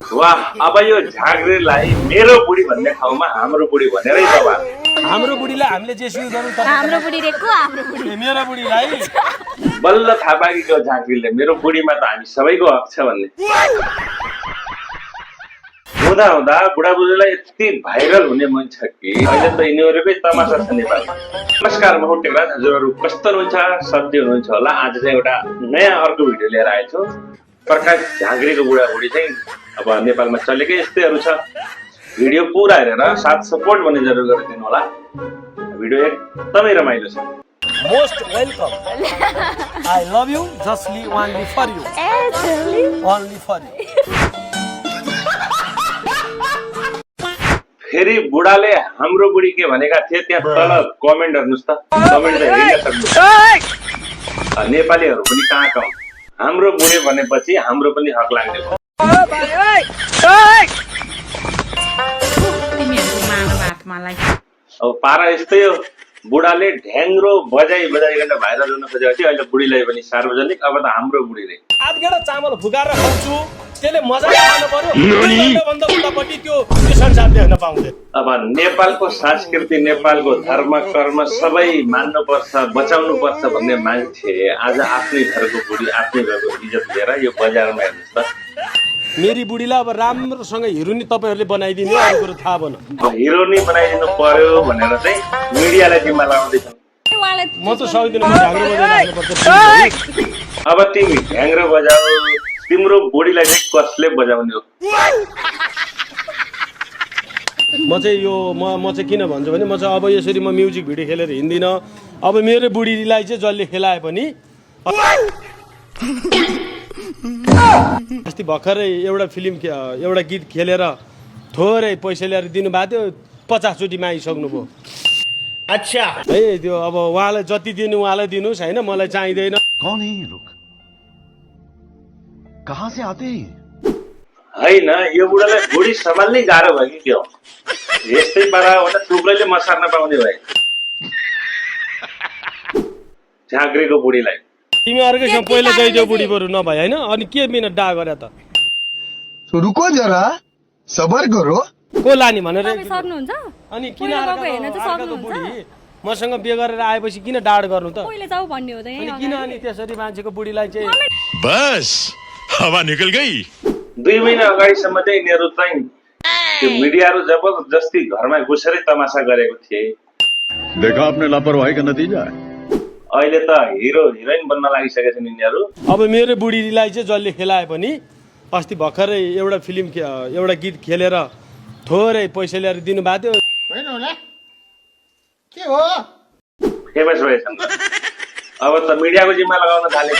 वाह, अब यो झाँक्रीलाई मेरो बुढी भन्ने ठाउँमा हाम्रो बुढी भनेरै दबा। हाम्रो बुढीलाई हामीले जेसुकै गरौँ त हाम्रो बुढी रे को हाम्रो बुढी मेरो बुढीलाई बल्ल थाहा पाएकी झाँक्रीले मेरो बुढीमा त हामी सबैको हक छ भन्ने। हुँदा हुँदा बुढाबुढीलाई यति भाइरल हुने मन छ कि अहिले त यिनीहरूकै तमासा छ नेपालमा। नमस्कार, म टेकराज, हजुरहरू कस्तो हुनुहुन्छ? सधैँ हुनुहुन्छ होला। आज चाहिँ एउटा नयाँ अर्को भिडियो लिएर आएको छु। प्रकाश झाँक्रीको बुढाबुढी चाहिँ अब नेपालमा चलेकै यस्तैहरू छ। भिडियो पुरा हेरेर साथ सपोर्ट भन्ने जरुर गरिदिनु होला। भिडियो एकदमै रमाइलो छ। Most welcome. I love you justly only for you. Only for you. फेरि बुढाले हाम्रो बुढी के भनेका थिए त्यहाँ तल कमेन्ट हेर्नुस् त। कमेन्ट त हेरिन सक्नुहुन्छ। नेपालीहरू पनि कहाँ कम। हाम्रो बुढी भनेपछि हाम्रो पनि हक लाग्ने भयो। अब पारा यस्तै हो। बुढाले ढ्याङ्ग्रो बजाइकन भाइरल हुन खोजेपछि अहिले बुढीलाई पनि सार्वजनिक। अब त हाम्रो बुढी रे। आध गेडा चामल फुकाएर खान्छु त्यसले मजा खानु पर्यो। भन्दा उतापट्टि त्यो संसार देख्न पाउँदैन। अब नेपालको संस्कृति, नेपालको धर्म कर्म सबै मान्नुपर्छ, बचाउनुपर्छ भन्ने मान्छे आज आफ्नै घरको बुढी, आफ्नै घरको इज्जत लिएर यो बजारमा हेर्नुहोस् त। मेरी बुढीलाई अब राम्रोसँग हिरोनी तपाईँहरूले बनाइदिनु। अरू कुरो थाहा भन। हिरोनी बनाइदिनु पर्यो भनेर चाहिँ मिडियालाई जिम्मा लगाउँदैछन्। म त सक्दिनँ। म ढ्याङ्ग्रो बजाइराख्नुपर्छ। अब तिमी ढ्याङ्ग्रो बजाऊ, तिम्रो बुढीलाई चाहिँ कसले बजाउने हो? म चाहिँ किन भन्छु भने म चाहिँ अब यसरी म म्युजिक भिडियो खेलेर हिँड्दिनँ। अब मेरो बुढीलाई चाहिँ जसले खेलाए पनि अस्ति भर्खरै एउटा गीत खेलेर थोरै पैसा ल्याएर दिनुभएको थियो। 50 चोटिमा आइसक्नुभयो। अच्छा है त्यो अब उहाँलाई जति दिनु उहाँलाई दिनुहोस् होइन, मलाई चाहिँदैन। कौन है ये लोग? कहाँ से आते हैं? होइन, यो बुढालाई बुढी सम्हाल्नै गाह्रो भयो कि के हो? यस्तै पारा भने थुप्रैले मसार्न पाउने भए झाँक्रीको बुढीलाई। तिमी अर्कैसँग पहिला गइदियो बुढी बरु नभए होइन। अनि के मिनट डा गरे त? रुको जरा, सबर करो। को लाने भनेर सक्नुहुन्छ? अनि किन अर्काको बुढी मसँग बिहे गरेर आएपछि किन डाड गर्नु त? पहिले जाऊ भन्ने हुँदैन। अनि किन अनि त्यसरी मान्छेको बुढीलाई चाहिँ बस हवा निकल गई। 2 महिना अगाडिसम्म चाहिँ यिनीहरू चाहिँ त्यो मिडियाहरू जबरजस्ती घरमा घुसेरै तमासा गरेको थिए। देखा आपने लापरवाही का नतीजा है। अहिले त हिरो हिरोइन बन्न लागिसकेका छन् यिनीहरू। अब मेरो बुढीलाई चाहिँ जसले खेलाए पनि अस्ति भर्खरै एउटा गीत खेलेर थोरै पैसा ल्याएर दिनुभएको थियो। के हो? फेमस भएछन्। अब त मिडियाको जिम्मा लगाउन थाले।